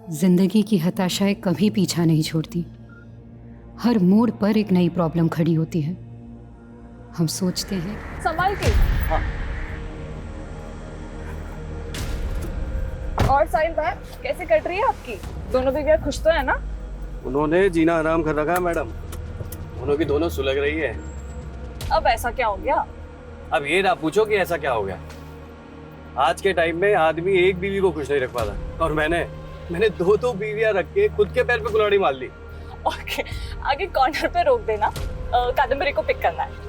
जिंदगी की हताशाएं कभी पीछा नहीं छोड़ती। हर मोड़ पर एक नई प्रॉब्लम खड़ी होती है। हम सोचते हैं संभाल के। हाँ। और साहिल भाई, कैसे कट रही है आपकी? दोनों बीवियां खुश तो है ना? उन्होंने जीना आराम कर रखा है मैडम। दोनों की दोनों सुलग रही है। अब ऐसा क्या हो गया? अब ये ना पूछो कि ऐसा क्या हो गया। आज के टाइम में आदमी एक बीवी को खुश नहीं रख पाता, और मैंने दो बीवियां रख के खुद के पैर पे कुल्हाड़ी मार ली। ओके, आगे कॉर्नर पे रोक देना। कादम्बरी को पिक करना है।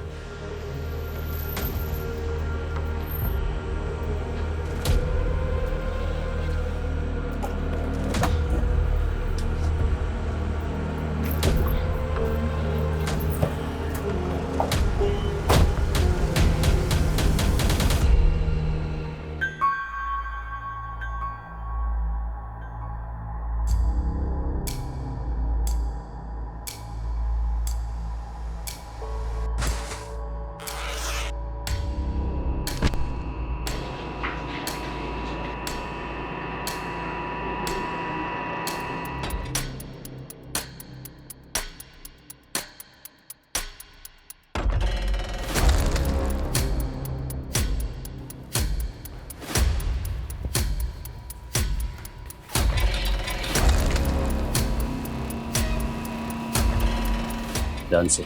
ध्यान से।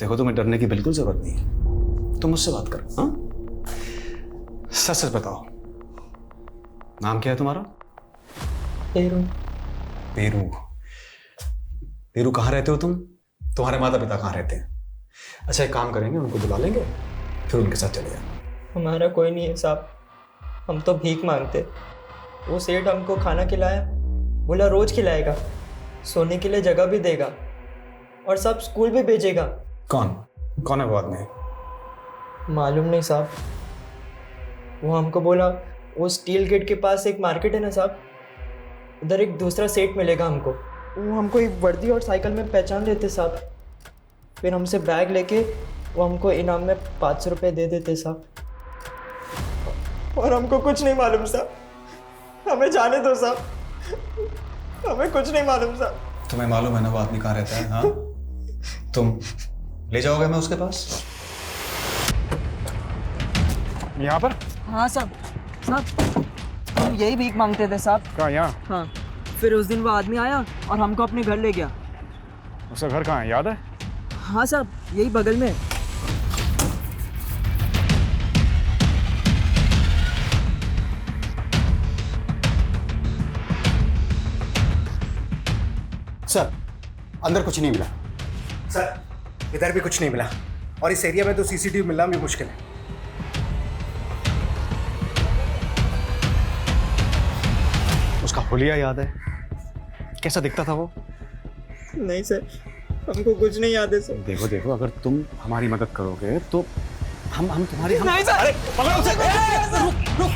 देखो, तुम्हें डरने की बिल्कुल जरूरत नहीं है। तुम मुझसे बात करो। हाँ, सच सच बताओ, नाम क्या है तुम्हारा? पेरू। पेरू। पेरू, कहाँ रहते हो तुम? तुम्हारे माता पिता कहाँ रहते हैं? अच्छा, एक काम करेंगे, उनको बुला लेंगे, फिर उनके साथ चले जाएंगे। हमारा कोई नहीं है साहब, हम तो भीख मांगते। वो सेठ हमको खाना खिलाया, बोला रोज खिलाएगा, सोने के लिए जगह भी देगा और सब स्कूल भी भेजेगा। कौन है वो आदमी? मालूम नहीं साहब। वो हमको बोला वो स्टील गेट के पास एक मार्केट है ना साहब, उधर एक दूसरा सेठ मिलेगा हमको। वो हमको एक वर्दी और साइकिल में पहचान लेते साहब। फिर हमसे बैग लेके वो हमको इनाम में 500 रुपये दे देते साहब। और हमको कुछ नहीं मालूम साहब, हमें जाने दो साहब, हमें कुछ नहीं मालूम साहब। तुम्हें मालूम है ना वो आदमी कहाँ रहता है? हाँ, तुम ले जाओगे मैं उसके पास? यहाँ पर? हाँ साहब, हम यही भीख मांगते थे साहब। कहाँ? यहाँ? हाँ, फिर उस दिन वो आदमी आया और हमको अपने घर ले गया। उसका घर कहाँ है, याद है? हाँ साहब, यही बगल में। सर, अंदर कुछ नहीं मिला। सर, इधर भी कुछ नहीं मिला, और इस एरिया में तो सीसीटीवी मिलना भी मुश्किल है। उसका हुलिया याद है? कैसा दिखता था वो? नहीं सर, हमको कुछ नहीं याद है सर। देखो देखो, अगर तुम हमारी मदद करोगे तो हम तुम्हारी नहीं सर। अरे पकड़ो उसे। रुक।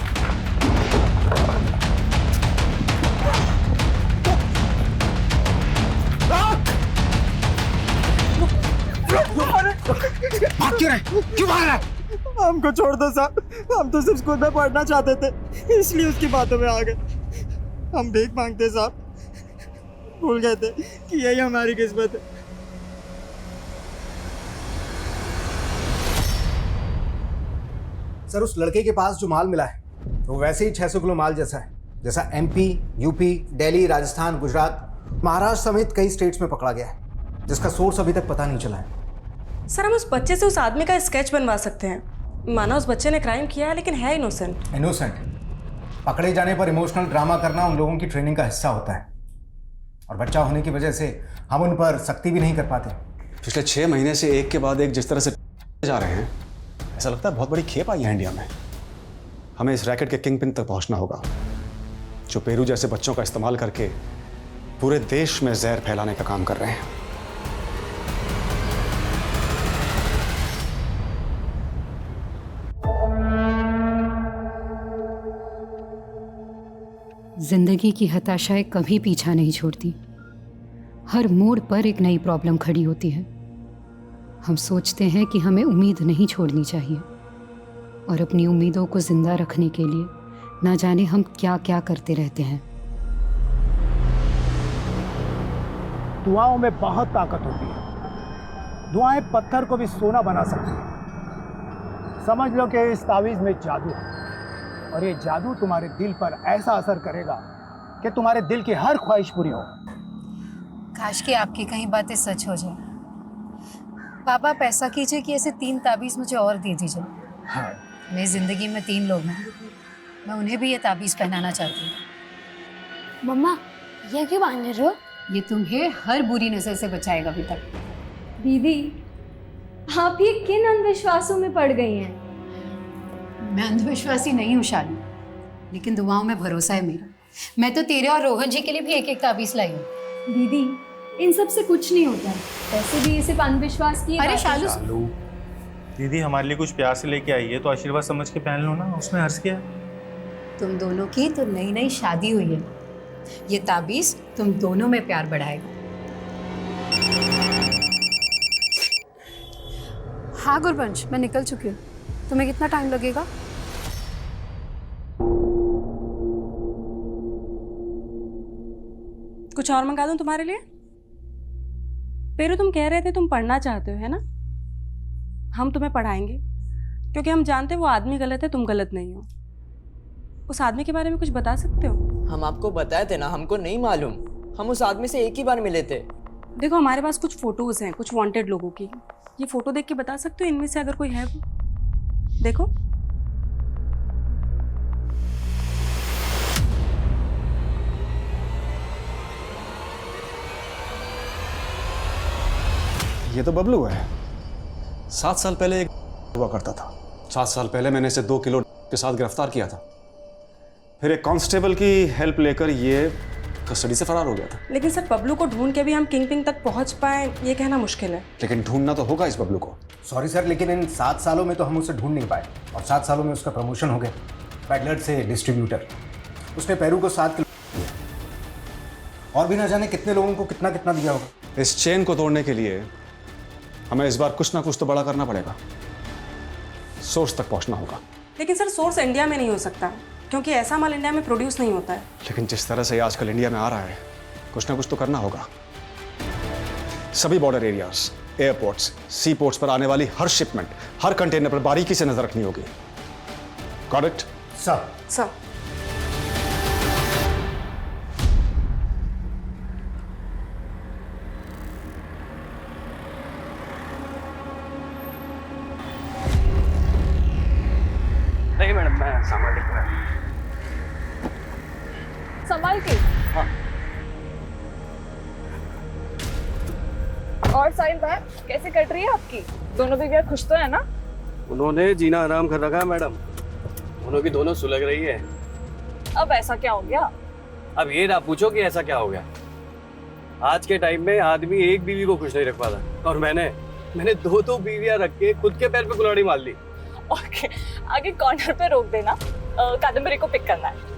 भाग क्यों रहा है? क्यों भाग रहा है? हमको छोड़ दो साहब, हम तो सिर्फ स्कूल में पढ़ना चाहते थे, इसलिए उसकी बातों में आ गए। हम भीख मांगते साहब, भूल गए थे कि यही हमारी किस्मत है। सर, उस लड़के के पास जो माल मिला है वो वैसे ही 600 किलो माल जैसा है, जैसा एमपी, यूपी, दिल्ली, राजस्थान, गुजरात, महाराष्ट्र समेत कई स्टेट्स में पकड़ा गया है, जिसका सोर्स अभी तक पता नहीं चला है। सर, हम उस बच्चे से उस आदमी का स्केच बनवा सकते हैं। माना उस बच्चे ने क्राइम किया है लेकिन है इनोसेंट। इनोसेंट? पकड़े जाने पर इमोशनल ड्रामा करना उन लोगों की ट्रेनिंग का हिस्सा होता है, और बच्चा होने की वजह से हम उन पर सख्ती भी नहीं कर पाते। पिछले 6 महीने से एक के बाद एक जिस तरह से जा रहे हैं, ऐसा लगता है बहुत बड़ी खेप आई है इंडिया में। हमें इस रैकेट के किंग पिन तक पहुंचना होगा, जो पेरू जैसे बच्चों का इस्तेमाल करके पूरे देश में जहर फैलाने का काम कर रहे हैं। जिंदगी की हताशाएं कभी पीछा नहीं छोड़ती। हर मोड़ पर एक नई प्रॉब्लम खड़ी होती है। हम सोचते हैं कि हमें उम्मीद नहीं छोड़नी चाहिए, और अपनी उम्मीदों को जिंदा रखने के लिए ना जाने हम क्या क्या करते रहते हैं। दुआओं में बहुत ताकत होती है। दुआएं पत्थर को भी सोना बना सकती हैं। समझ लो कि इस तावीज़ में जादू है, और ये जादू तुम्हारे दिल पर ऐसा असर करेगा कि तुम्हारे दिल की हर ख्वाहिश पूरी हो। काश कि आपकी कहीं बातें सच हो जाए। पापा, पैसा कीजिए कि ऐसे 3 ताबीज़ मुझे और दे दीजिए। हाँ। मेरी ज़िंदगी में 3 लोग हैं, मैं उन्हें भी ये ताबीज़ पहनाना चाहती हूँ। मम्मा, ये क्यों बांध रहे हो? ये तुम्हें हर बुरी नजर से बचाएगा बेटा। दीदी, आप ये किन अंधविश्वासों में पड़ गई हैं? मैं अंधविश्वासी नहीं हूँ शालू, लेकिन दुआओं में भरोसा है मेरा। मैं तो तेरे और रोहन जी के लिए भी एक एक ताबीज़ लाई हूँ। दीदी, इन सब से कुछ नहीं होता है। वैसे भी ये सिर्फ अंधविश्वास की अरे बात है। शालू, दीदी हमारे लिए कुछ प्यार से लेके आई है तो आशीर्वाद समझ के पहन लो ना, उसमें हर्ष क्या है। तुम दोनों की तो नई नई शादी हुई है। ये ताबीज़ तुम दोनों में प्यार बढ़ाएगा। हाँ गुरबंश, मैं निकल चुकी हूँ। तुम्हें कितना टाइम लगेगा? कुछ और मंगा दूं तुम्हारे लिए? पेरू, तुम कह रहे थे तुम पढ़ना चाहते हो, है ना? हम तुम्हें पढ़ाएंगे, क्योंकि हम जानते हैं वो आदमी गलत है, तुम गलत नहीं हो। उस आदमी के बारे में कुछ बता सकते हो? हम आपको बताए थे ना, हमको नहीं मालूम। हम उस आदमी से एक ही बार मिले थे। देखो, हमारे पास कुछ फोटोज हैं कुछ वांटेड लोगों की। ये फोटो देख के बता सकते हो इनमें से अगर कोई है वो? देखो। ये तो बबलू है। 7 साल पहले एक हुआ करता था। 7 साल पहले मैंने इसे 2 किलो के साथ गिरफ्तार किया था। फिर एक कांस्टेबल की हेल्प लेकर ये कस्टडी से फरार हो गया था। लेकिन सर, बबलू को ढूंढ के भी हम किंग पिंग तक पहुंच पाए, ये कहना मुश्किल है। लेकिन ढूंढना तो होगा इस बबलू को। सॉरी सर, लेकिन इन 7 सालों में तो हम उसे ढूंढ नहीं पाए, और 7 सालों में उसका प्रमोशन हो गया, पैडलर से डिस्ट्रीब्यूटर। उसने पेरू को 7 किलो दिया, और भी ना जाने कितने लोगों को कितना कितना दिया होगा। इस चेन को तोड़ने के लिए हमें इस बार कुछ ना कुछ तो बड़ा करना पड़ेगा। सोर्स तक पहुंचना होगा। लेकिन सर, सोर्स इंडिया में नहीं हो सकता, क्योंकि ऐसा माल इंडिया में प्रोड्यूस नहीं होता है। लेकिन जिस तरह से आजकल इंडिया में आ रहा है, कुछ ना कुछ तो करना होगा। सभी बॉर्डर एरियाज, एयरपोर्ट्स, सी पोर्ट्स पर आने वाली हर शिपमेंट, हर कंटेनर पर बारीकी से नजर रखनी होगी। Got it? सर। सर, नहीं मैडम, मैं सामान लेकर आया। संभाल के। हाँ। और साहिल भाई, कैसे कट रही है आपकी? दोनों भी खुश तो है ना? उन्होंने जीना आराम कर रखा है मैडम। दोनों की दोनों सुलग रही है। अब ऐसा क्या हो गया? अब ये ना पूछो कि ऐसा क्या हो गया। आज के टाइम में आदमी एक बीवी को खुश नहीं रख पाता, और मैंने 2 बीवियां रख के खुद के पैर पे कुल्हाड़ी मार ली। ओके, आगे कॉर्नर पे रोक देना, कादम्बरी को पिक करना है।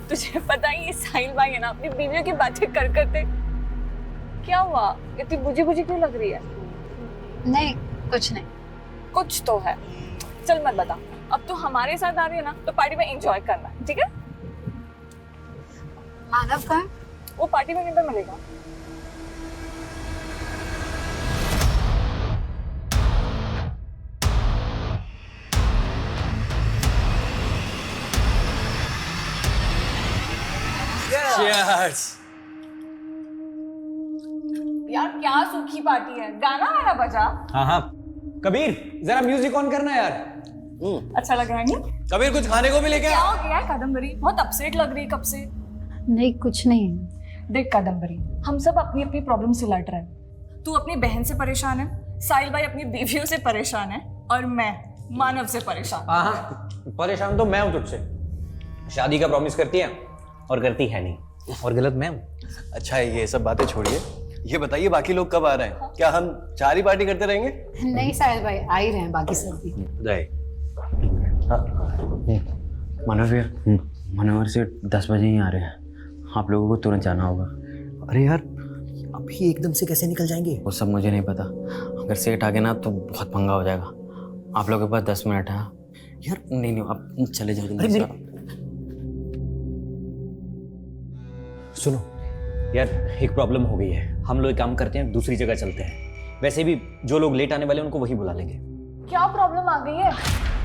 तुझे पता ही, ये साहिल भाई है ना, अपनी बीवियों की बातें कर करते। क्या हुआ? इतनी बुझी बुझी क्यों लग रही है? नहीं, कुछ नहीं। कुछ तो है। चल मत बता, अब तू हमारे साथ आ रही है ना, तो पार्टी में एंजॉय करना, ठीक है? मानव कहाँ है? वो पार्टी में नहीं मिलेगा। Cheers! यार यार क्या सूखी पार्टी है, गाना वाला बजा। हाँ हाँ कबीर, जरा म्यूजिक ऑन करना यार। अच्छा लग रहा है नहीं? कबीर कुछ खाने को भी लेके क्या आ। हो गया है कादम्बरी, बहुत अपसेट लग रही है कब से। नहीं कुछ नहीं है। देख कादम्बरी, हम सब अपनी अपनी प्रॉब्लम से लड़ रहे हैं। तू अपनी बहन से परेशान है, साहिल भाई अपनी बीवियों से परेशान है, और मैं मानव से परेशान। हाँ परेशान तो मैं हूँ तुझसे। शादी का प्रॉमिस करती है और करती है नहीं, और गलत मैं हूँ। अच्छा ये सब बातें छोड़िए, ये बताइए बाकी लोग कब आ रहे हैं? क्या हम 4 ही पार्टी करते रहेंगे? नहीं साहिल भाई, आ ही रहे हैं बाकी सब भी। मानव भैया, मनोहर से 10 बजे ही आ रहे हैं, आप लोगों को तुरंत जाना होगा। अरे यार अभी एकदम से कैसे निकल जाएंगे? वो सब मुझे नहीं पता, अगर सेठ आ गए ना तो बहुत पंगा हो जाएगा। आप लोगों के पास 10 मिनट है यार। नहीं आप चले जाओ जल्दी से। सुनो यार, एक प्रॉब्लम हो गई है। हम लोग एक काम करते हैं, दूसरी जगह चलते हैं। वैसे भी जो लोग लेट आने वाले हैं उनको वहीं बुला लेंगे। क्या प्रॉब्लम आ गई है?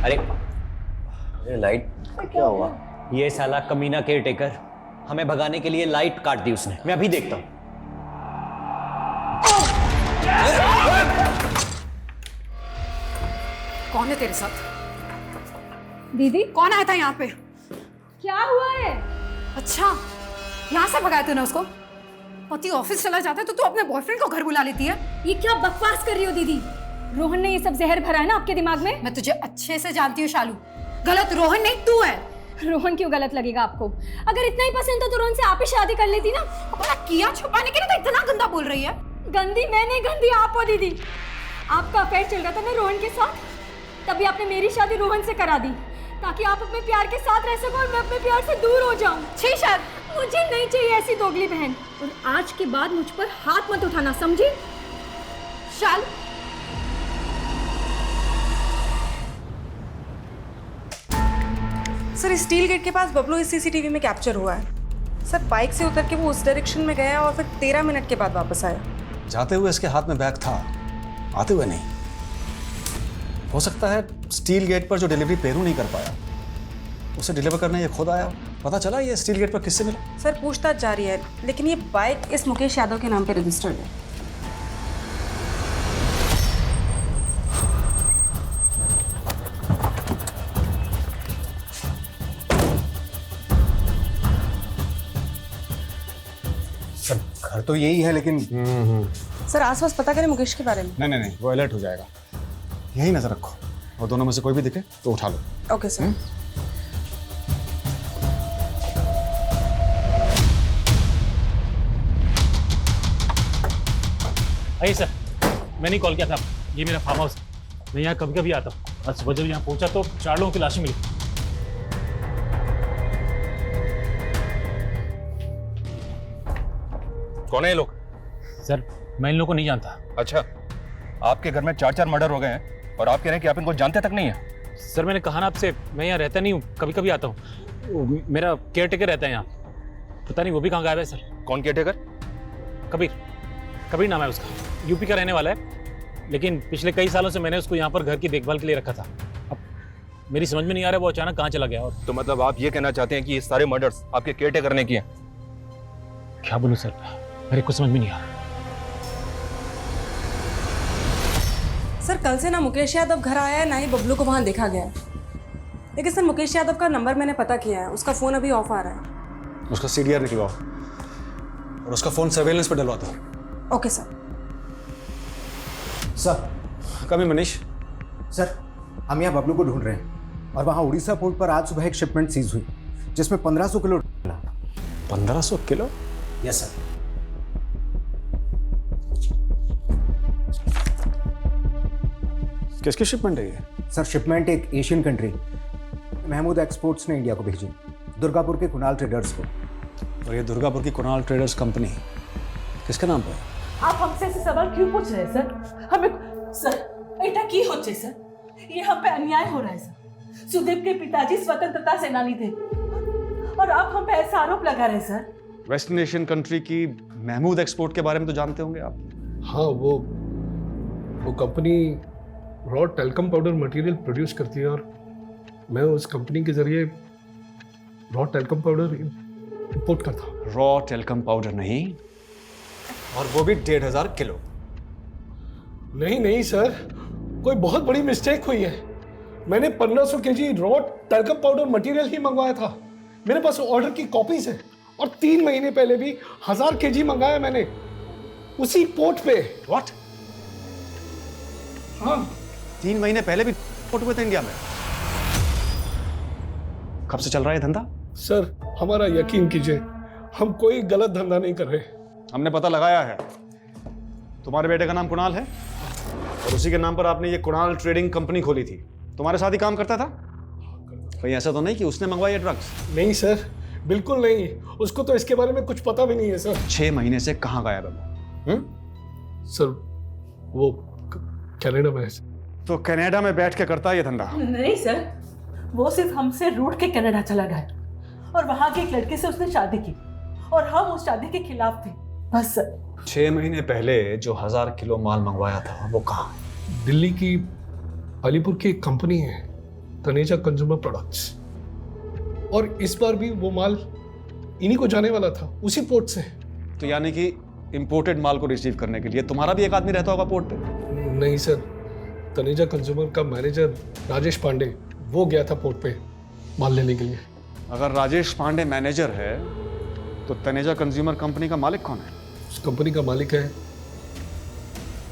अरे लाइट क्या हुआ? ये साला कमीना केयर टेकर हमें भगाने के लिए लाइट काट दी उसने। मैं अभी देखता हूँ। कौन है तेरे साथ? दीदी कौन आया था यहाँ पे? क्या हुआ है? अच्छा यहाँ से भगाया तूने उसको? पति ऑफिस चला जाता है तो तू अपने बॉयफ्रेंड को घर बुला लेती है। ये क्या बकवास कर रही हो दीदी? रोहन ने ये सब जहर भरा है ना आपके दिमाग में। मैं तुझे अच्छे से जानती हूँ शालू, गलत रोहन नहीं तू है। रोहन क्यों गलत लगेगा आपको? अगर इतना ही पसंद था तो रोहन से आप ही शादी कर लेती ना। अपना किया छुपाने के लिए तो इतना गंदा बोल रही है। गंदी मैं नहीं, गंदी आप हो दीदी। आपका अफेयर चल रहा था ना रोहन के साथ, तभी आपने मेरी शादी रोहन से करा दी ताकि आप अपने प्यार के साथ रह सको और मैं अपने प्यार से दूर हो जाऊं। छी शायद मुझे नहीं चाहिए ऐसी दोगली बहन, और आज के बाद मुझ पर हाथ मत उठाना, समझी? शाल सर स्टील गेट के पास बबलू इस सीसीटीवी में कैप्चर हुआ है। सर बाइक से उतर के वो उस डायरेक्शन में गया और फिर 13 मिनट के बाद वापस आया। जाते हुए इसके हाथ में बैग था, आते हुए नहीं। हो सकता है स्टील गेट पर जो डिलीवरी पेरू नहीं कर पाया, उसे डिलीवर करने ये खुद आया। पता चला ये स्टील गेट पर किससे मिला? सर पूछताछ जारी है, लेकिन ये बाइक इस मुकेश यादव के नाम पे रजिस्टर्ड है। सर घर तो यही है, लेकिन सर आसपास पता करें मुकेश के बारे में। नहीं वो अलर्ट हो जाएगा। यही नजर रखो, और दोनों में से कोई भी दिखे तो उठा लो। Okay sir. आइए सर, मैंने कॉल किया था। ये मेरा फार्म हाउस, मैं यहाँ कभी कभी आता हूँ। आज सुबह जब यहाँ पहुँचा तो 4 लोगों की लाशें मिली। कौन है ये लोग? सर मैं इन लोगों को नहीं जानता। अच्छा, आपके घर में 4 मर्डर हो गए हैं और आप कह रहे हैं कि आप इनको जानते तक नहीं है? सर मैंने कहा ना आपसे, मैं यहाँ रहता नहीं हूँ, कभी कभी आता हूँ। मेरा केयर टेकर रहता है यहाँ, पता नहीं वो भी कहाँ गायब है सर। कौन केयर टेकर? कबीर नाम है उसका, यूपी का रहने वाला है, लेकिन पिछले कई सालों से मैंने उसको यहाँ पर घर की देखभाल के लिए रखा था। अब मेरी समझ में नहीं आ रहा वो अचानक कहाँ चला गया। और तो मतलब आप ये कहना चाहते हैं कि ये सारे मर्डर्स आपके केयर टेकर ने किए? क्या बोलूँ सर, मेरे कुछ समझ में नहीं आ रहा। सर कल से ना मुकेश यादव घर आया है, ना ही बबलू को वहाँ देखा गया है। लेकिन सर मुकेश यादव का नंबर मैंने पता किया है, उसका फ़ोन अभी ऑफ आ रहा है। उसका CDR निकलवाओ और उसका फोन सर्वेलेंस पर डलवा दो। Okay sir. सर कम मनीष। सर हम यहाँ बबलू को ढूंढ रहे हैं, और वहाँ उड़ीसा पोर्ट पर आज सुबह एक शिपमेंट सीज हुई जिसमें 1500 किलो। 1500 किलो? Yes sir. किसकी शिपमेंट है ये? सर शिपमेंट एक एशियन कंट्री महमूद एक्सपोर्ट्स ने इंडिया को भेजी, दुर्गापुर के कुणाल ट्रेडर्स को। और ये दुर्गापुर की कुणाल ट्रेडर्स कंपनी किसके नाम पर है? आप हमसे ऐसे सवाल क्यों पूछ रहे हैं सर? हमें सर ऐसा की होचे सर, ये हम पे अन्याय हो रहा है सर। सुदेव के पिताजी स्वतंत्रता सेनानी थे और आप हम पे ऐसा आरोप लगा रहे हैं सर। वेस्टर्न एशियन कंट्री की महमूद एक्सपोर्ट के बारे में तो जानते होंगे आप? हाँ, वो company raw talcum powder material produce करती है, और मैं उस कंपनी के जरिए रॉ टेल्कम पाउडर इंपोर्ट करता हूँ। रॉ टेल्कम पाउडर नहीं, और वो भी 1500 किलो। नहीं नहीं सर, कोई बहुत बड़ी मिस्टेक हुई है। मैंने 1500 KG raw talcum powder material ही मंगवाया था। मेरे पास ऑर्डर की कॉपीज है और 3 महीने पहले भी 1000 केजी मंगाया मैंने उसी पोर्ट पे। व्हाट? हाँ, 3 महीने पहले भी पोर्ट पे थे इंडिया में। कब से चल रहा है धंधा? सर हमारा यकीन कीजिए, हम कोई गलत धंधा नहीं कर रहे। हमने पता लगाया है, तुम्हारे बेटे का नाम कुणाल है और उसी के नाम पर आपने ये कुणाल ट्रेडिंग कंपनी खोली थी। तुम्हारे साथ ही काम करता था? कहीं ऐसा तो नहीं कि उसने मंगवाई है ड्रग्स? नहीं सर, बिल्कुल नहीं। उसको तो इसके बारे में कुछ पता भी नहीं है सर। 6 महीने से कहाँ गायब है? सर वो कनाडा में है। तो कनाडा में बैठ के करता है ये धंधा? नहीं सर, वो सिर्फ हमसे रूठ के कनाडा चला गया और वहां के एक लड़के से उसने शादी की और हम उस शादी के खिलाफ थे, बस सर। 6 महीने पहले जो 1000 किलो माल मंगवाया था वो कहाँ है? दिल्ली की अलीपुर की एक कंपनी है, तनेजा कंज्यूमर प्रोडक्ट्स, और इस बार भी वो माल इन्हीं को जाने वाला था, उसी पोर्ट से। तो यानी कि इंपोर्टेड माल को रिसीव करने के लिए तुम्हारा भी एक आदमी रहता होगा पोर्ट पे? नहीं सर, तनेजा कंज्यूमर का मैनेजर राजेश पांडे वो गया था पोर्ट पे माल लेने के लिए। अगर राजेश पांडे मैनेजर है तो तनेजा कंज्यूमर कंपनी का मालिक कौन है? उस कंपनी का मालिक है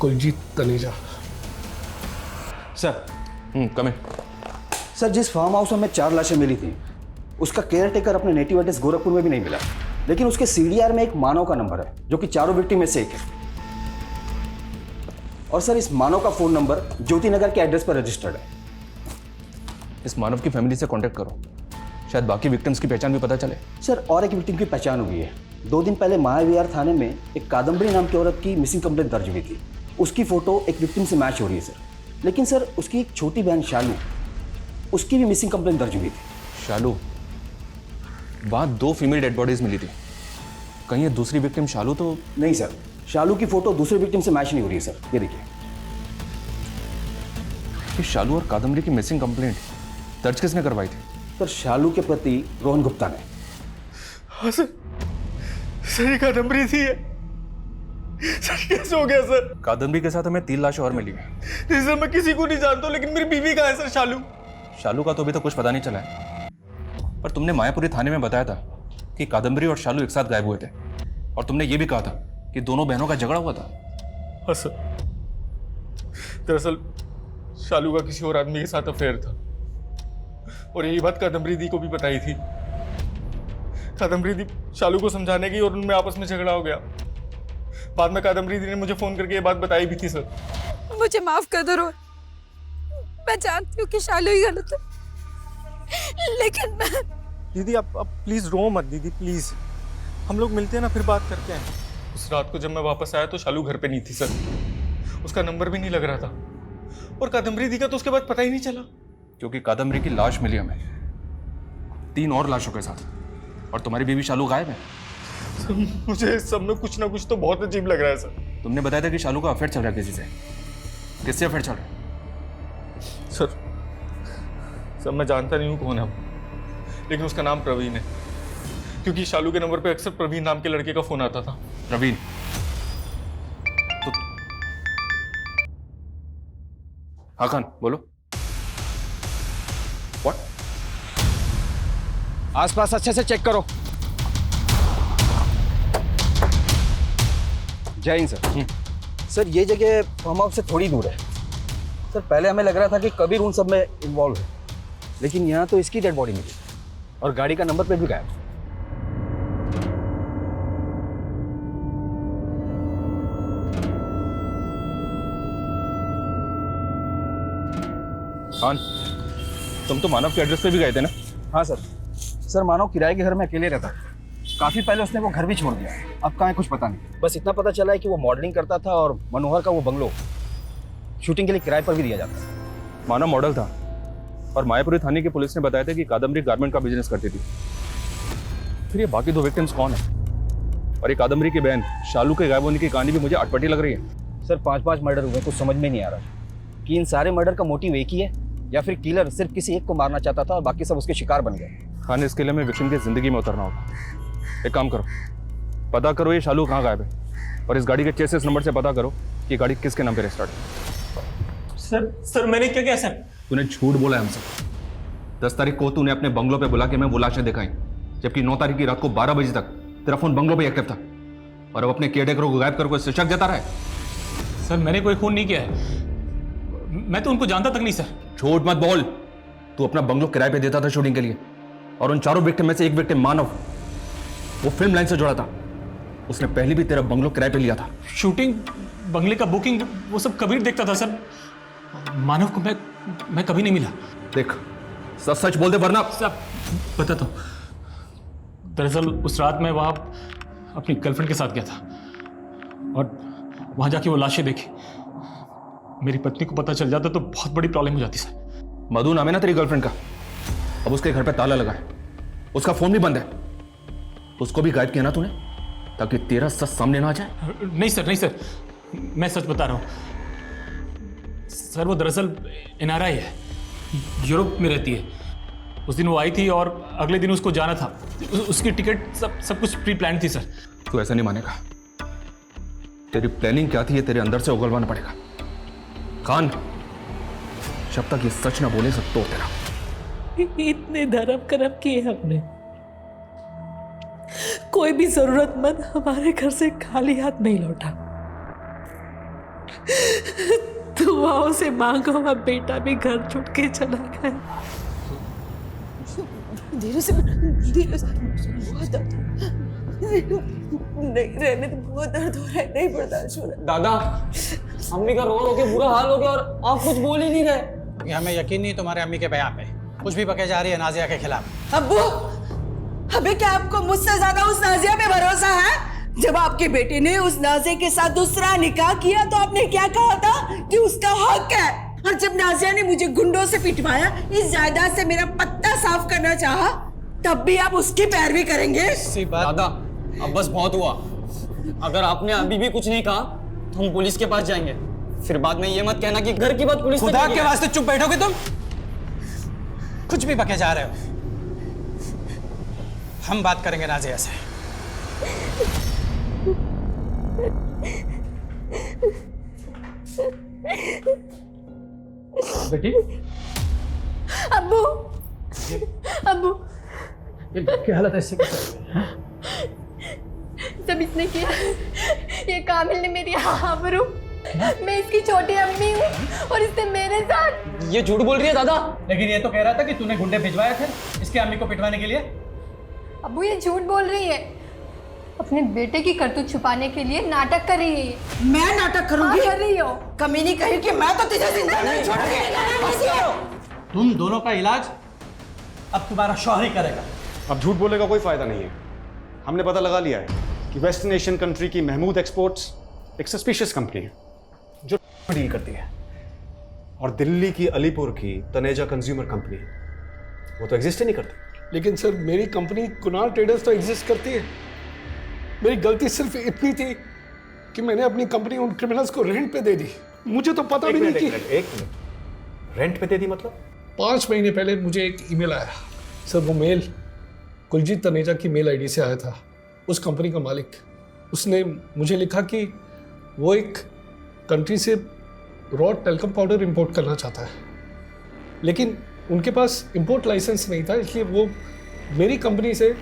कुलजीत तनेजा। सर कम इन। सर, जिस फार्म हाउस में 4 लाशें मिली थी उसका केयर टेकर अपने नेटिव एड्रेस गोरखपुर में भी नहीं मिला, लेकिन उसके सीडीआर में एक मानव का नंबर है जो कि 4 विक्टिम में से एक है। और सर, इस मानव का फोन नंबर ज्योति नगर के एड्रेस पर रजिस्टर्ड है। इस मानव की फैमिली से कांटेक्ट करो, शायद बाकी विक्टिम्स की पहचान भी पता चले। सर, और एक विक्टिम की पहचान हुई है। 2 दिन पहले महाविहार थाने में एक कादम्बरी नाम की औरत की मिसिंग कंप्लेंट दर्ज हुई थी। उसकी फोटो एक विक्टिम से मैच हो रही है सर, लेकिन सर उसकी एक छोटी बहन शालू, उसकी भी मिसिंग कंप्लेंट दर्ज हुई थी। शालू? वहाँ 2 फीमेल डेड बॉडीज मिली थी, कहीं ये दूसरी विक्टिम शालू तो नहीं सर, शालू की फोटो दूसरे विक्टिम से मैच नहीं हो रही है सर। ये देखिए, ये शालू और कादम्बरी की मिसिंग कंप्लेंट दर्ज किसने करवाई थी? सर, शालू के पति रोहन गुप्ता ने। हाँ सर, सर ये कादम्बरी थी है। सर कैसे हो गया सर? कादम्बरी के साथ हमें 3 लाशें और मिली हैं। नहीं सर, मैं किसी को नहीं जानता हूँ, लेकिन मेरी बीवी कहाँ है सर? शालू? शालू का तो अभी तक कुछ पता नहीं चला है, पर तुमने मायापुरी थाने में बताया था कि कादम्बरी और शालू एक साथ गायब हुए थे, और तुमने ये भी कहा था कि दोनों बहनों का झगड़ा हुआ था। हाँ सर, दरअसल शालू का किसी और आदमी के साथ अफेयर था, और यही बात कादम्बरी दी को भी बताई थी। कादम्बरी दी शालू को समझाने गई और उनमें आपस में झगड़ा हो गया। बाद में कादम्बरी दी ने मुझे फोन करके ये बात बताई भी थी सर। मुझे माफ कर दो रोहन, मैं जानती हूँ कि शालू ही गलत है, लेकिन मैं... दीदी आप प्लीज रो मत दीदी, प्लीज। हम लोग मिलते हैं ना, फिर बात करते हैं। उस रात को जब मैं वापस आया तो शालू घर पे नहीं थी सर, उसका नंबर भी नहीं लग रहा था, और कादम्बरी दी का तो उसके बाद पता ही नहीं चला। क्योंकि कादम्बरी की लाश मिली हमें 3 और लाशों के साथ, और तुम्हारी बीवी शालू गायब है। सर, मुझे इस सब में कुछ ना कुछ तो बहुत अजीब लग रहा है सर। तुमने बताया था कि शालू का अफेयर चल रहा है किसी से, किससे अफेयर चल रहा है? सर मैं जानता नहीं हूँ कौन है, लेकिन उसका नाम प्रवीण है, क्योंकि शालू के नंबर पे अक्सर प्रवीण नाम के लड़के का फोन आता था। प्रवीण? तो हाँ खान बोलो। व्हाट? आसपास अच्छे से चेक करो। जय हिंद सर। सर, ये जगह फार्म हाउस से थोड़ी दूर है। सर, पहले हमें लग रहा था कि कबीर उन सब में इन्वॉल्व है, लेकिन यहाँ तो इसकी डेड बॉडी मिली और गाड़ी का नंबर प्लेट भी गायब। खान, तुम तो मानव के एड्रेस पे भी गए थे ना? हाँ सर। सर, मानव किराए के घर में अकेले रहता है। काफी पहले उसने वो घर भी छोड़ दिया, अब कहाँ है कुछ पता नहीं। बस इतना पता चला है कि वो मॉडलिंग करता था और मनोहर का वो बंगलो शूटिंग के लिए किराए पर भी दिया जाता है। मानव मॉडल था, और मायापुरी थाने की पुलिस ने बताया था कि कादम्बरी गारमेंट का बिजनेस करती थी। फिर ये बाकी 2 विक्टिम्स कौन है? और ये कादम्बरी की बहन शालू के गायब होने की कहानी भी मुझे अटपटी लग रही है। सर, 5 मर्डर हुए, कुछ समझ में नहीं आ रहा कि इन सारे मर्डर का मोटिव एक ही है या फिर किलर सिर्फ किसी एक को मारना चाहता था और बाकी सब उसके शिकार बन गए। खान, इसके लिए हमें विक्टिम की जिंदगी में उतरना होगा। एक काम करो, पता करो ये शालू कहाँ गायब है, और इस गाड़ी के चेसिस नंबर से पता करो कि गाड़ी किसके नाम पे रजिस्टर्ड है। सर मैंने क्या किया सर? तूने झूठ बोला है हमसे। 10 तारीख को तूने अपने बंगलों पे बुला के मैं वो लाशें दिखाई, जबकि 9 तारीख की रात को 12 बजे तक तेरा फोन बंगलों पे एक्टिव था, और अब अपने केयरटेकरों को गायब कर कोई शक जता रहा है। सर मैंने कोई खून नहीं किया है, मैं तो उनको जानता तक नहीं सर। झूठ मत बोल। तू अपना बंगलो किराए पे देता था शूटिंग के लिए, और उन चारों विक्टिम में से एक विक्टिम मानव, वो फिल्म लाइन से जुड़ा था। उसने पहले भी तेरा बंगलो किराए पे लिया था। शूटिंग, बंगले का बुकिंग, वो सब कबीर देखता था सर। मानव को मैं कभी नहीं मिला। देख सच सच बोल दे वरना। सब बताता हूँ। दरअसल उस रात मैं वहाँ अपनी गर्लफ्रेंड के साथ गया था, और वहाँ जाके वो लाशें देखी। मेरी पत्नी को पता चल जाता तो बहुत बड़ी प्रॉब्लम हो जाती सर। मधु नाम है ना तेरी गर्लफ्रेंड का, अब उसके घर पे ताला लगा है, उसका फोन भी बंद है, उसको भी गायब किया ना तूने, ताकि तेरा सच सामने ना आ जाए। नहीं सर, मैं सच बता रहा हूँ सर। वो दरअसल NRI है, यूरोप में रहती है। उस दिन वो आई थी और अगले दिन उसको जाना था। उसकी टिकट सब कुछ प्री प्लान थी सर। तू ऐसा नहीं मानेगा। तेरी प्लानिंग क्या थी ये तेरे अंदर से उगलवाना पड़ेगा। खान, जब तक ये सच ना बोले सब तो तेरा। इतने धर्म कर्म किए हमने, कोई भी जरूरतमंद हमारे घर से खाली हाथ नहीं लौटा। दुआओं से मांगो, हमारा बेटा भी घर छूट के चला गया। धीरे से बहुत दर्द, नहीं रहने तो बहुत दर्द हो रहा है, नहीं बर्दाश्त हो रहा। दादा, अम्मी का रो के बुरा हाल हो गया और आप कुछ बोल ही नहीं रहे। हमें यकीन नहीं तुम्हारे अम्मी के बयान पे कुछ भी बके जा रही है नाजिया के खिलाफ। अब्बू, अबे क्या आपको मुझसे ज्यादा उस नाजिया पे भरोसा है? जब आपके बेटे ने उस नाजिया के साथ दूसरा निकाह किया तो आपने क्या कहा था कि उसका हक है, और जब नाजिया ने मुझे गुंडों से पिटवाया, इस जायदाद से मेरा पत्ता साफ करना चाहा, तब भी आप उसकी पैरवी करेंगे? दादा, अब बस बहुत हुआ। अगर आपने अभी भी कुछ नहीं कहा तो हम पुलिस के पास जाएंगे। फिर बाद में ये मत कहना कि घर की बात पुलिस खुदा के वास्ते चुप बैठोगे तुम? कुछ भी बके जा रहे हो। हम बात करेंगे नाजिया से। बेटी, अब्बू, अब्बू, ये क्या हालत है? सब इसने किया। ये कामिल ने मेरी आबरू, मैं इसकी छोटी अम्मी हूँ, और इसने मेरे साथ। ये झूठ बोल रही है दादा। लेकिन ये तो कह रहा था कि तूने गुंडे भिजवाए थे इसके अम्मी को पिटवाने के लिए। अब्बू ये झूठ बोल रही है, अपने बेटे की करतूत छुपाने के लिए नाटक कर रही है। मैं नाटक करूंगी? कर रही हो। कमीनी कहीं कि मैं तो तुझे जिंदा नहीं छोड़ूंगी। तुम दोनों का इलाज अब तुम्हारा शौहर ही करेगा। अब झूठ बोलने का कोई फायदा नहीं है। हमने पता लगा लिया है कि वेस्टर्न एशियन कंट्री की महमूद एक्सपोर्ट्स एक सस्पिशियस कंपनी है जो डील करती है, और दिल्ली की अलीपुर की तनेजा कंज्यूमर कंपनी वो तो एग्जिस्ट ही नहीं करती। लेकिन सर मेरी कंपनी कुणाल ट्रेडर्स तो एग्जिस्ट करती है। मेरी गलती सिर्फ इतनी थी कि मैंने अपनी कंपनी उन क्रिमिनल्स को रेंट पे दे दी। मुझे तो पता भी नहीं कि एक मिनट, रेंट पे दे दी मतलब? 5 महीने पहले मुझे एक ईमेल आया सर। वो मेल कुलजीत तनेजा की मेल आईडी से आया था। उस कंपनी का मालिक, उसने मुझे लिखा कि वो एक कंट्री से रॉ टेल्कम पाउडर इंपोर्ट करना चाहता है, लेकिन उनके पास इंपोर्ट लाइसेंस नहीं था, इसलिए वो मेरी कंपनी से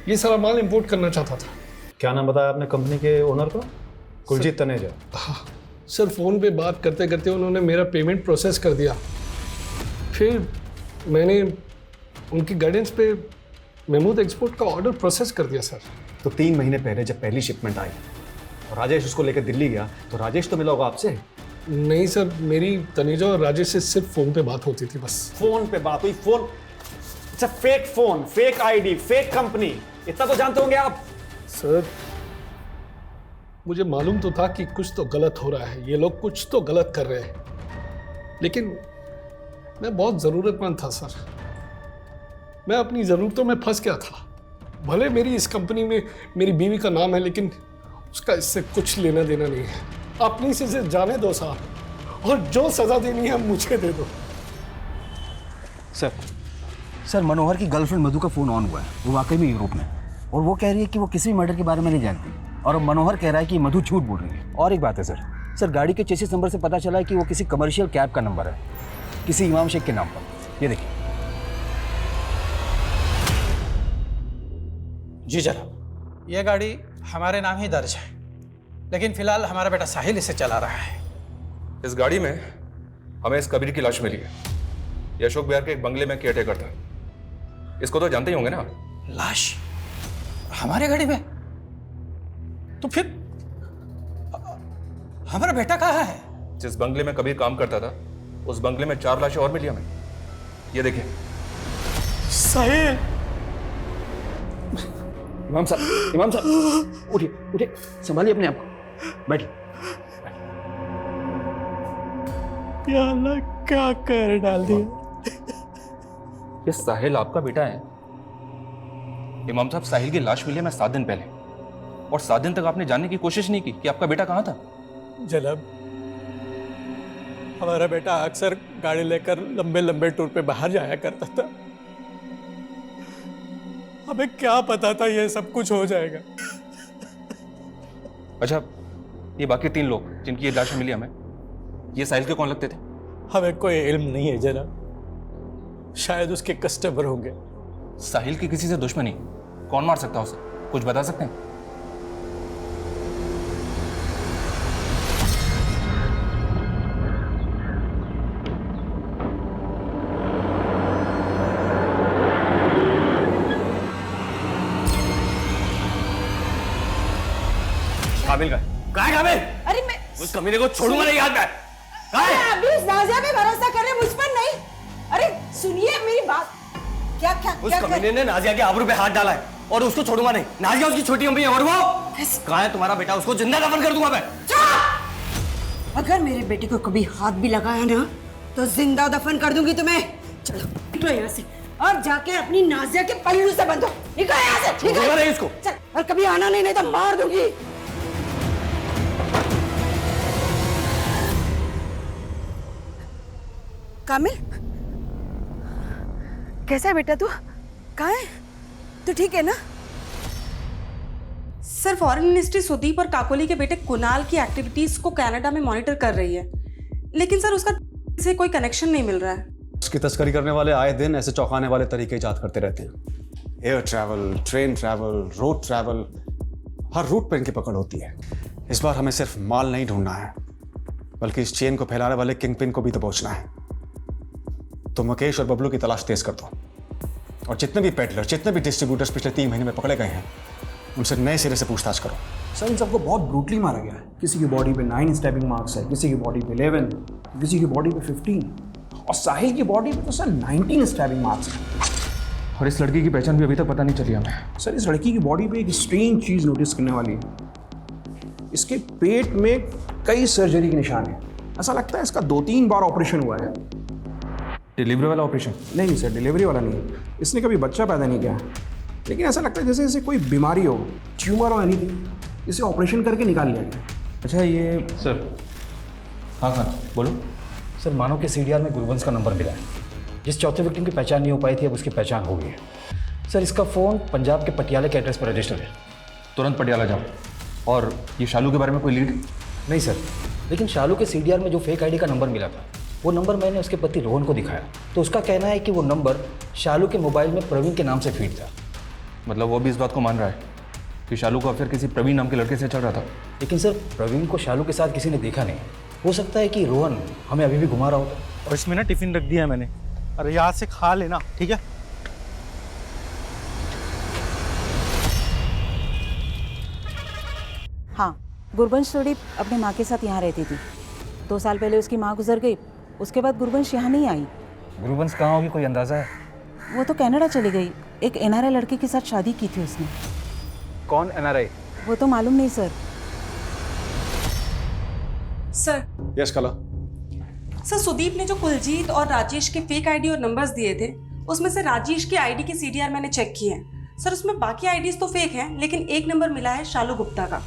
ये सारा माल इंपोर्ट करना चाहता था। क्या नाम बताया आपने कंपनी के ओनर को? कुलजीत तनेजा। हाँ सर, फ़ोन पे बात करते करते उन्होंने मेरा पेमेंट प्रोसेस कर दिया। फिर मैंने उनकी गाइडेंस पे महमूद एक्सपोर्ट का ऑर्डर प्रोसेस कर दिया सर। तो 3 महीने पहले जब पहली शिपमेंट आई और राजेश उसको लेकर दिल्ली गया तो राजेश तो मिला होगा आपसे? नहीं सर, मेरी तनेजा और राजेश से सिर्फ फ़ोन पे बात होती थी बस। फोन पे बात हुई? Phone, it's a fake phone, fake ID, fake company, इतना तो जानते होंगे आप। सर मुझे मालूम तो था कि कुछ तो गलत हो रहा है, ये लोग कुछ तो गलत कर रहे हैं, लेकिन मैं बहुत ज़रूरतमंद था सर। मैं अपनी ज़रूरतों में फंस गया था। भले मेरी इस कंपनी में मेरी बीवी का नाम है, लेकिन उसका इससे कुछ लेना देना नहीं है। अपनी से जाने दो साहब, और जो सज़ा देनी है मुझे दे दो। सर मनोहर की गर्लफ्रेंड मधु का फ़ोन ऑन हुआ है। वो वाकई में यूरोप में, और वो कह रही है कि वो किसी भी मर्डर के बारे में नहीं जानती। और मनोहर कह रहा है कि मधु झूठ बोल रही है। और एक बात है सर, गाड़ी के चेसिस नंबर से पता चला है कि वो किसी कमर्शियल कैब का नंबर है, किसी इमाम शेख के नाम पर। ये देखिए। जी जनाब, यह गाड़ी हमारे नाम ही दर्ज है, लेकिन फिलहाल हमारा बेटा साहिल इसे चला रहा है। इस गाड़ी में हमें इस कबीर की लाश मिली है। ये अशोक बिहार के एक बंगले में केयरटेकर था। इसको तो जानते ही होंगे ना? लाश हमारे गाड़ी में? तो फिर हमारा बेटा कहाँ है? जिस बंगले में कबीर काम करता था, उस बंगले में 4 लाशें और मिली हमें। ये देखिए। साहिल! इमाम साहब उठिए, संभालिए अपने आप को, बैठिए। या अल्लाह, क्या कर डाल दिया। ये साहिल आपका बेटा है? इमाम साहब, साहिल की लाश मिली हमें 7 दिन पहले, और 7 दिन तक आपने जानने की कोशिश नहीं की कि आपका बेटा कहाँ था। जनाब, हमारा बेटा अक्सर गाड़ी लेकर लंबे लंबे टूर पे बाहर जाया करता था। हमें क्या पता था ये सब कुछ हो जाएगा। अच्छा, ये बाकी 3 लोग जिनकी ये लाशें मिली हमें, ये साहिल के कौन लगते थे? हमें कोई इल्म नहीं है जनाब, शायद उसके कस्टमर होंगे। साहिल की किसी से दुश्मनी? कौन मार सकता है उसे? कुछ बता सकते हैं? काबिल का है काबिल? अरे मैं उस कमीने को छोड़ूंगा नहीं हाथ में। अभी उस नाजिया पे भरोसा कर रहे, मुझ पर नहीं। अरे सुनिए मेरी बात। क्या क्या उस क्या कमीने ने नाजिया के आबरू पे हाथ डाला है और उसको छोड़ूंगा नहीं। नाजिया उसकी छोटी अम्मी है और वो कहाँ है तुम्हारा बेटा? उसको जिंदा दफन कर दूंगा मैं। अगर मेरे बेटे को कभी हाथ भी लगाया ना तो जिंदा दफन कर दूंगी तुम्हें। चलो निकलो यहाँ से और जाके अपनी नाजिया के पल्लू से बंधो। निकलो यहाँ से। छोड़ूंगा नहीं इसको। चल, और कभी आना नहीं तो मार दूंगी। कामिल, कैसा है बेटा तू? कहाँ है? तू ठीक है ना? सर, फॉरेन मिनिस्ट्री सुदीप और काकोली के बेटे कुणाल की एक्टिविटीज को कनाडा में मॉनिटर कर रही है, लेकिन सर उसका से कोई कनेक्शन नहीं मिल रहा है। उसकी तस्करी करने वाले आए दिन ऐसे चौंकाने वाले तरीके इजाद करते रहते हैं। Air travel, train travel, road travel, हर रूट पर इनकी पकड़ होती है। इस बार हमें सिर्फ माल नहीं ढूंढना है, बल्कि इस चेन को फैलाने वाले किंग पिन को भी तो पहुंचना है। तो मुकेश और बबलू की तलाश तेज कर दो, और जितने भी पेडलर, जितने भी डिस्ट्रीब्यूटर्स पिछले 3 महीने में पकड़े गए हैं, उनसे नए सिरे से पूछताछ करो। सर, इन सबको बहुत ब्रूटली मारा गया है। किसी की बॉडी पे 9 स्टैबिंग मार्क्स है, किसी की बॉडी पे 11, किसी की बॉडी पे 15, और साहिल की बॉडी पे तो सर 19 स्टैबिंग मार्क्स है। और इस लड़की की पहचान भी अभी तक पता नहीं चली हमें। सर, इस लड़की की बॉडी पे एक स्ट्रेंज चीज़ नोटिस करने वाली है। इसके पेट में कई सर्जरी के निशान हैं। ऐसा लगता है इसका 2-3 बार ऑपरेशन हुआ है। डिलीवरी वाला ऑपरेशन? नहीं सर, डिलीवरी वाला नहीं है। इसने कभी बच्चा पैदा नहीं किया, लेकिन ऐसा लगता है जैसे इसे कोई बीमारी हो, ट्यूमर हो, एनीथिंग। इसे ऑपरेशन करके निकाल लिया गया। अच्छा, ये सर। हाँ हाँ बोलो। सर, मानो के सीडीआर में गुरबंस का नंबर मिला है। जिस चौथे विक्टिम की पहचान नहीं हो पाई थी, अब उसकी पहचान हो गई है। सर, इसका फ़ोन पंजाब के पटियाला के एड्रेस पर रजिस्टर्ड है। तुरंत पटियाला जाओ। और ये शालू के बारे में कोई लीड? नहीं सर, लेकिन शालू के सीडीआर में जो फेक आईडी का नंबर मिला था, वो नंबर मैंने उसके पति रोहन को दिखाया, तो उसका कहना है कि वो नंबर शालू के मोबाइल में प्रवीण के नाम से फीड था। मतलब वो भी इस बात को मान रहा है कि शालू का अफेयर किसी प्रवीण नाम के लड़के से चल रहा था? लेकिन सर, प्रवीण को शालू के साथ किसी ने देखा नहीं। हो सकता है कि रोहन हमें अभी भी घुमा रहा होता। और इसमें ना टिफिन रख दिया है मैंने, अरे याद से खा लेना, ठीक है? हाँ, गुरबंश थोड़ी अपने माँ के साथ यहाँ रहती थी। 2 साल पहले उसकी माँ गुजर गई, उसके बाद गुरबंश यहाँ नहीं आई। गुरबंश कहाँ होगी, कोई अंदाजा है? वो तो कनाडा चली गई। एक एनआरआई लड़के के साथ शादी की थी उसने। कौन एनआरआई? वो तो मालूम नहीं सर। सर। यस कला। सर, सुदीप ने जो कुलजीत और राजेश के फेक आईडी और नंबर्स दिए थे, उसमें से राजेश की आईडी के सीडीआर मैंने चेक किए हैं। सर, उसमें बाकी आईडीज तो फेक हैं, लेकिन एक नंबर मिला है शालू गुप्ता का।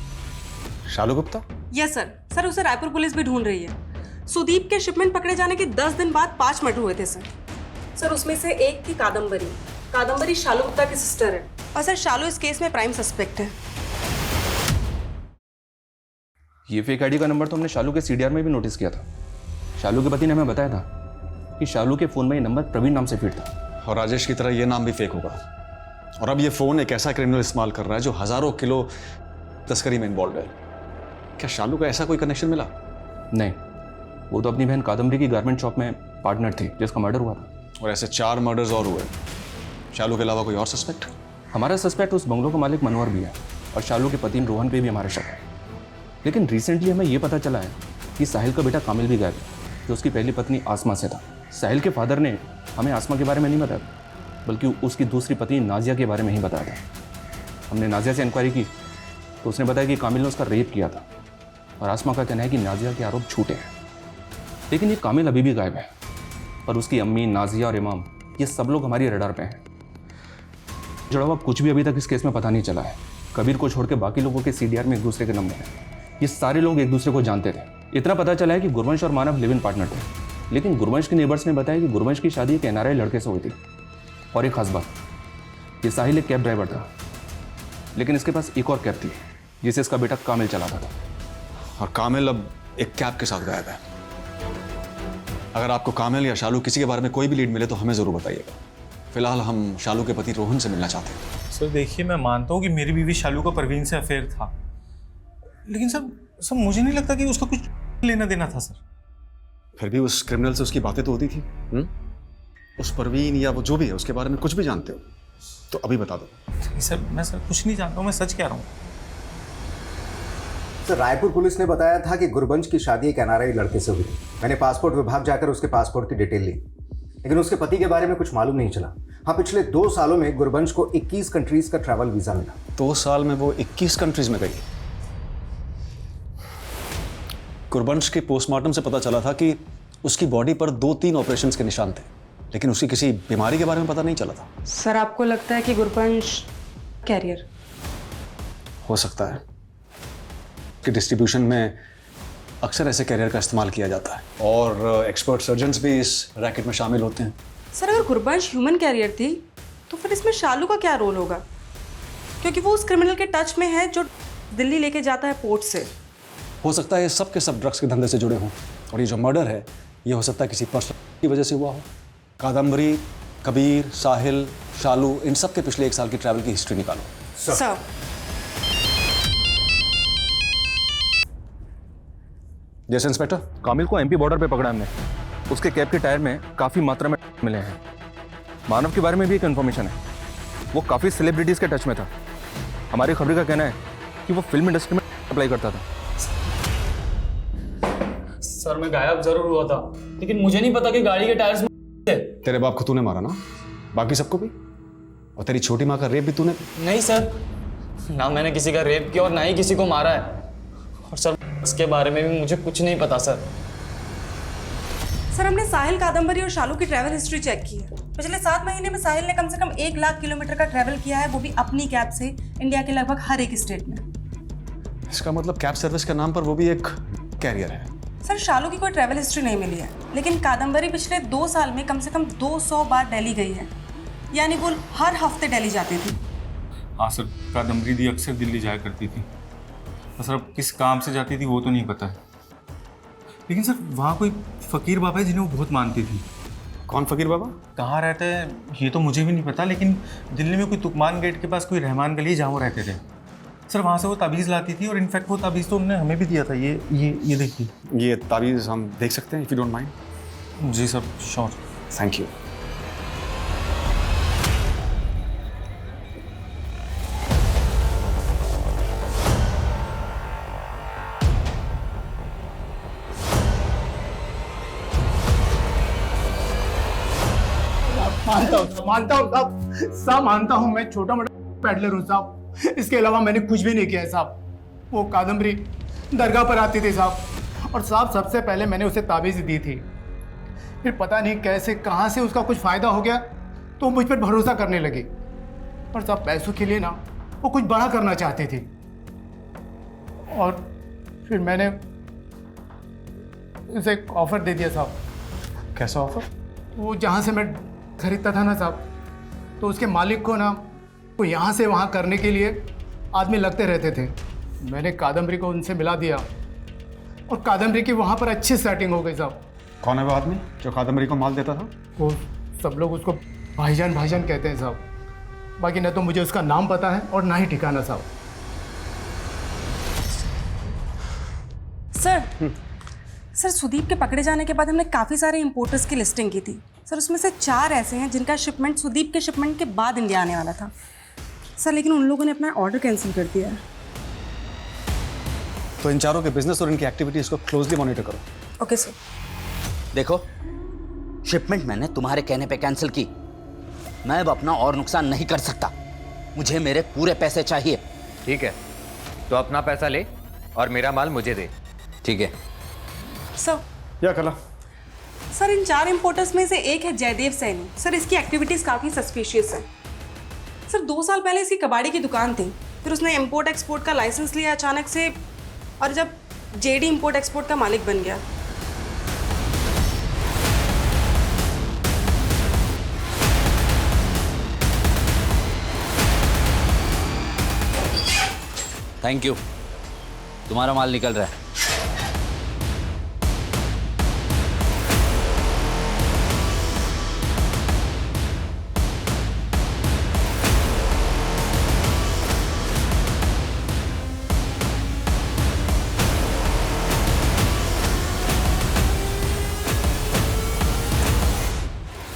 Shalu Gupta? Yes sir. Sir, उसे रायपुर पुलिस भी ढूंढ रही है। सुदीप के शिपमेंट पकड़े जाने के 10 दिन बाद 5 मर्डर हुए थे सर। सर, उसमें से एक थी कादम्बरी। कादम्बरी शालू गुप्ता की सिस्टर है, और सर शालू इस केस में प्राइम सस्पेक्ट है। ये फेक आईडी का नंबर तो हमने शालू के सीडीआर में भी नोटिस किया था। शालू के पति ने हमें बताया था कि शालू के फ़ोन में ये नंबर प्रवीण नाम से फीड था। और राजेश की तरह ये नाम भी फेक होगा। और अब ये फ़ोन एक ऐसा क्रिमिनल इस्तेमाल कर रहा है जो हज़ारों किलो तस्करी में इन्वॉल्व है। क्या शालू का ऐसा कोई कनेक्शन मिला? नहीं, वो तो अपनी बहन कादम्बरी की गारमेंट शॉप में पार्टनर थी जिसका मर्डर हुआ था। और ऐसे 4 मर्डर्स और हुए। शालू के अलावा कोई और सस्पेक्ट? हमारा सस्पेक्ट उस बंगलों का मालिक मनोहर भी है और शालू के पति रोहन पे भी हमारा शक है। लेकिन रिसेंटली हमें ये पता चला है कि साहिल का बेटा कामिल भी गायब है, जो उसकी पहली पत्नी आसमा से था। साहिल के फादर ने हमें आसमा के बारे में नहीं बताया, बल्कि उसकी दूसरी पत्नी नाजिया के बारे में ही बताया था। हमने नाजिया से इंक्वायरी की तो उसने बताया कि कामिल ने उसका रेप किया था और आसमा का कहना है कि नाजिया के आरोप झूठे हैं। लेकिन ये कामिल अभी भी गायब है और उसकी अम्मी, नाजिया और इमाम, ये सब लोग हमारी रडार पे हैं। जुड़ा हुआ कुछ भी अभी तक इस केस में पता नहीं चला है। कबीर को छोड़ के बाकी लोगों के सीडीआर में एक दूसरे के नंबर हैं। ये सारे लोग एक दूसरे को जानते थे। इतना पता चला है कि गुरवंश और मानव लिव इन पार्टनर थे, लेकिन गुरवंश के नेबर्स ने बताया कि गुरवंश की शादी एक एनआरआई लड़के से हुई थी। और एक खास बात, ये साहिल एक कैब ड्राइवर था, लेकिन इसके पास एक और कैब थी जिसे इसका बेटा कामिल चलाता था। और कामिल अब एक कैब के साथ गायब है। अगर आपको कामिल या शालू किसी के बारे में कोई भी लीड मिले तो हमें ज़रूर बताइएगा। फिलहाल हम शालू के पति रोहन से मिलना चाहते हैं। सर देखिए, मैं मानता हूँ कि मेरी बीवी शालू का परवीन से अफेयर था, लेकिन सर मुझे नहीं लगता कि उसका कुछ लेना देना था सर। फिर भी उस क्रिमिनल से उसकी बातें तो होती थी। उस परवीन या वो जो भी है उसके बारे में कुछ भी जानते हो तो अभी बता दो। सर मैं कुछ नहीं जानता हूँ, मैं सच कह रहा हूँ। सर रायपुर पुलिस ने बताया था कि गुरबंश की शादी एक एनआरआई लड़के से हुई। मैंने पासपोर्ट विभाग जाकर उसके पासपोर्ट की डिटेल ली, लेकिन उसके पति के बारे में कुछ मालूम नहीं चला। हाँ, पिछले 2 सालों में गुरबंश को 21 कंट्रीज का ट्रैवल वीजा मिला। 2 साल में वो 21 कंट्रीज में गई। गुरबंश के पोस्टमार्टम से पता चला था कि उसकी बॉडी पर 2-3 ऑपरेशंस के निशान थे, लेकिन उसकी किसी बीमारी के बारे में पता नहीं चला था। सर आपको लगता है कि गुरबंश कैरियर? हो सकता है कि डिस्ट्रीब्यूशन में अक्सर ऐसे कैरियर का इस्तेमाल किया जाता है और एक्सपर्ट सर्जन्स भी इस रैकेट में शामिल होते हैं। सर अगर गुरबंश ह्यूमन कैरियर थी तो फिर इसमें शालू का क्या रोल होगा? क्योंकि वो उस क्रिमिनल के टच में है जो दिल्ली लेके जाता है पोर्ट से। हो सकता है सब के सब ड्रग्स के धंधे से जुड़े हों और ये जो मर्डर है ये हो सकता है किसी पर्सन की वजह से हुआ हो। कादम्बरी, कबीर, साहिल, शालू, इन सब के पिछले 1 साल की ट्रैवल की हिस्ट्री निकालो। सर जैसे इंस्पेक्टर, कामिल को एमपी बॉर्डर पे पकड़ा हमने। उसके कैब के टायर में काफ़ी मात्रा में मिले हैं। मानव के बारे में भी एक इन्फॉर्मेशन है, वो काफ़ी सेलिब्रिटीज़ के टच में था। हमारी खबरी का कहना है कि वो फिल्म इंडस्ट्री में अप्लाई करता था। सर मैं गायब जरूर हुआ था, लेकिन मुझे नहीं पता कि गाड़ी के टायर्स में थे। तेरे बाप को तूने मारा ना, बाकी सबको भी? और तेरी छोटी माँ का रेप भी तूने? नहीं सर, ना मैंने किसी का रेप किया और ना ही किसी को मारा है। और सर इसके बारे में भी मुझे कुछ नहीं पता सर। सर हमने साहिल, कादम्बरी और शालू की ट्रैवल हिस्ट्री चेक की है। पिछले 7 महीने में साहिल ने कम से कम 1 लाख किलोमीटर का ट्रैवल किया है, वो भी अपनी कैब से इंडिया के लगभग हर एक स्टेट में। इसका मतलब कैब सर्विस के नाम पर वो भी एक कैरियर है। सर शालू की कोई ट्रैवल हिस्ट्री नहीं मिली है, लेकिन कादम्बरी पिछले 2 साल में कम से कम 200 बार दिल्ली गई है, यानी वो हर हफ्ते दिल्ली जाती थी। हाँ सर, कादम्बरी दी अक्सर दिल्ली जाया करती थी। सर अब किस काम से जाती थी वो तो नहीं पता है, लेकिन सर वहाँ कोई फ़कीर बाबा है जिन्हें वो बहुत मानती थी। कौन फ़कीर बाबा? कहाँ रहते हैं ये तो मुझे भी नहीं पता, लेकिन दिल्ली में कोई तुकमान गेट के पास कोई रहमान गली जहाँ वो रहते थे। सर वहाँ से वो ताबीज़ लाती थी और इनफैक्ट वो ताबीज़ तो उन्होंने हमें भी दिया था। ये देखिए, ये ताबीज़ हम देख सकते हैं इफ़ यू डोंट माइंड? जी सर, श्योर। Thank you. मानता हूँ साहब, मानता हूँ मैं छोटा मोटा पैडलर हूँ साहब, इसके अलावा मैंने कुछ भी नहीं किया है साहब। वो कादम्बरी दरगाह पर आती थी साहब, और साहब सबसे पहले मैंने उसे ताबीज़ दी थी, फिर पता नहीं कैसे कहाँ से उसका कुछ फ़ायदा हो गया तो मुझ पर भरोसा करने लगी, और साहब पैसों के लिए ना वो कुछ बड़ा करना चाहती थी, और फिर मैंने उसे एक ऑफ़र दे दिया साहब। कैसा ऑफ़र? वो जहाँ से मैं खरीदता था ना साहब, तो उसके मालिक को ना वो यहाँ से वहाँ करने के लिए आदमी लगते रहते थे। मैंने कादम्बरी को उनसे मिला दिया और कादम्बरी की वहाँ पर अच्छी सेटिंग हो गई साहब। कौन है वो आदमी जो कादम्बरी को माल देता था? वो सब लोग उसको भाईजान भाईजान कहते हैं साहब। बाकी न तो मुझे उसका नाम पता है और ना ही ठिकाना साहब। सर सुदीप के पकड़े जाने के बाद हमने काफ़ी सारे इंपोर्टर्स की लिस्टिंग की थी सर। उसमें से 4 ऐसे हैं जिनका शिपमेंट सुदीप के शिपमेंट के बाद इंडिया आने वाला था सर, लेकिन उन लोगों ने अपना ऑर्डर कैंसिल कर दिया है। तो इन चारों के बिजनेस और इनकी एक्टिविटीज को क्लोजली मॉनिटर करो। Okay sir. देखो, शिपमेंट मैंने तुम्हारे कहने पे कैंसिल की। मैं अब अपना और नुकसान नहीं कर सकता। मुझे मेरे पूरे पैसे चाहिए। ठीक है, तो अपना पैसा ले और मेरा माल मुझे दे। ठीक है सर। या कला सर इन 4 इंपोर्टर्स में से एक है जयदेव सैनी सर। इसकी एक्टिविटीज़ काफ़ी सस्पिशियस है सर। 2 साल पहले इसकी कबाड़ी की दुकान थी, फिर उसने इंपोर्ट एक्सपोर्ट का लाइसेंस लिया अचानक से, और जब जेडी इंपोर्ट एक्सपोर्ट का मालिक बन गया। थैंक यू, तुम्हारा माल निकल रहा है।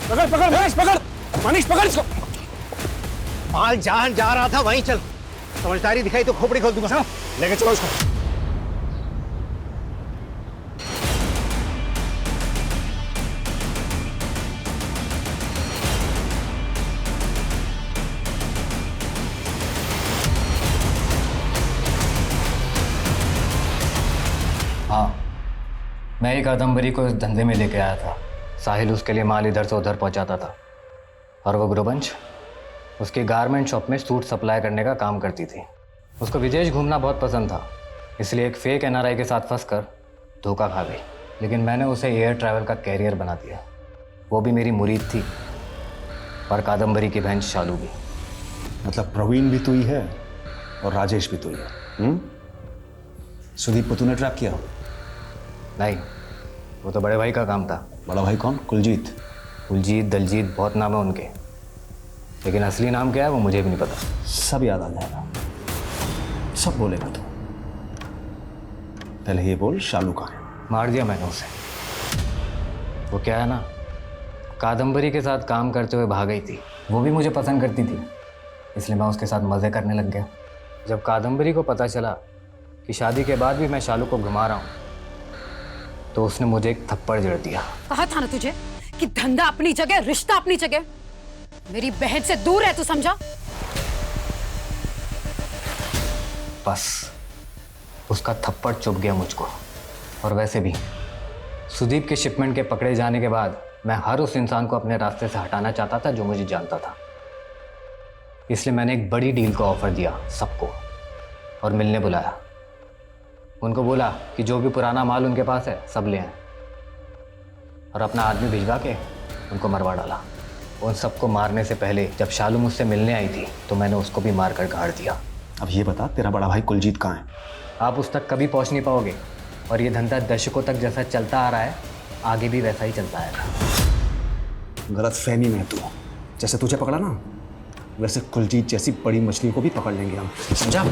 पकड़ पकड़ मनीष, पकड़ मनीष, पकड़ इसको। माल जहां जा रहा था वहीं चल। समझदारी दिखाई तो खोपड़ी खोल दूंगा। लेके चलो इसको। हाँ, मैं ही कादम्बरी को इस धंधे में लेके आया था। साहिल उसके लिए माल इधर से उधर पहुंचाता था, और वो गुरुवंश उसकी गारमेंट शॉप में सूट सप्लाई करने का काम करती थी। उसको विदेश घूमना बहुत पसंद था, इसलिए एक फेक एनआरआई के साथ फंसकर धोखा खा गई। लेकिन मैंने उसे एयर ट्रैवल का कैरियर बना दिया। वो भी मेरी मुरीद थी, और कादम्बरी की बहन शालू भी। मतलब प्रवीण भी तू ही है और राजेश भी तू ही है। सुदीप को तूने ट्रैप किया? नहीं, वो तो बड़े भाई का काम था। बड़ा भाई कौन? कुलजीत। कुलजीत, दलजीत, बहुत नाम है उनके, लेकिन असली नाम क्या है वो मुझे भी नहीं पता। सब याद आ जाएगा, सब बोलेगा तू। पहले ये बोल, शालू कहाँ है? मार दिया मैंने उसे। वो क्या है ना, कादम्बरी के साथ काम करते हुए भाग गई थी। वो भी मुझे पसंद करती थी, इसलिए मैं उसके साथ मज़े करने लग गया। जब कादम्बरी को पता चला कि शादी के बाद भी मैं शालू को घुमा रहा हूँ, तो उसने मुझे एक थप्पड़ जड़ दिया। कहा था ना तुझे कि धंधा अपनी जगह, रिश्ता अपनी जगह। मेरी बहन से दूर है, तू समझा? बस उसका थप्पड़ चुभ गया मुझको। और वैसे भी सुदीप के शिपमेंट के पकड़े जाने के बाद मैं हर उस इंसान को अपने रास्ते से हटाना चाहता था जो मुझे जानता था। इसलिए मैंने एक बड़ी डील का ऑफर दिया सबको, और मिलने बुलाया। उनको बोला कि जो भी पुराना माल उनके पास है सब ले आए, और अपना आदमी भिजवा के उनको मरवा डाला। उन सबको मारने से पहले जब शालू मुझसे मिलने आई थी तो मैंने उसको भी मार कर गाड़ दिया। अब ये बता, तेरा बड़ा भाई कुलजीत कहाँ है? आप उस तक कभी पहुंच नहीं पाओगे, और ये धंधा दशकों तक जैसा चलता आ रहा है आगे भी वैसा ही चलता आएगा। गलत फहमी में तू, जैसे तुझे पकड़ा ना वैसे कुलजीत जैसी बड़ी मछली को भी पकड़ लेंगे हम, समझा?